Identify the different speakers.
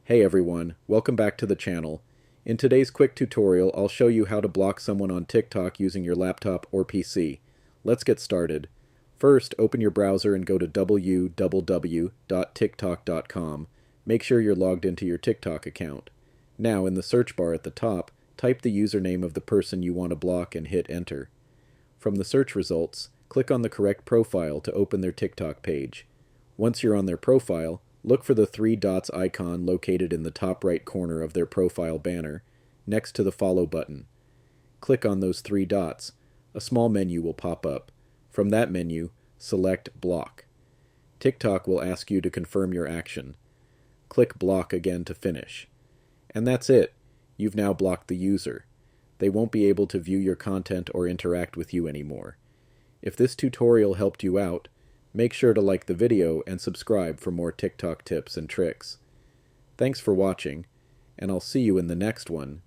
Speaker 1: Hey everyone, welcome back to the channel. In today's quick tutorial, I'll show you how to block someone on TikTok using your laptop or PC. Let's get started. First, open your browser and go to www.tiktok.com. Make sure you're logged into your TikTok account. Now, in the search bar at the top, type the username of the person you want to block and hit enter. From the search results, click on the correct profile to open their TikTok page. Once you're on their profile, look for the three dots icon located in the top right corner of their profile banner, next to the follow button. Click on those three dots. A small menu will pop up. From that menu, select Block. TikTok will ask you to confirm your action. Click Block again to finish. And that's it. You've now blocked the user. They won't be able to view your content or interact with you anymore. If this tutorial helped you out, make sure to like the video and subscribe for more TikTok tips and tricks. Thanks for watching, and I'll see you in the next one.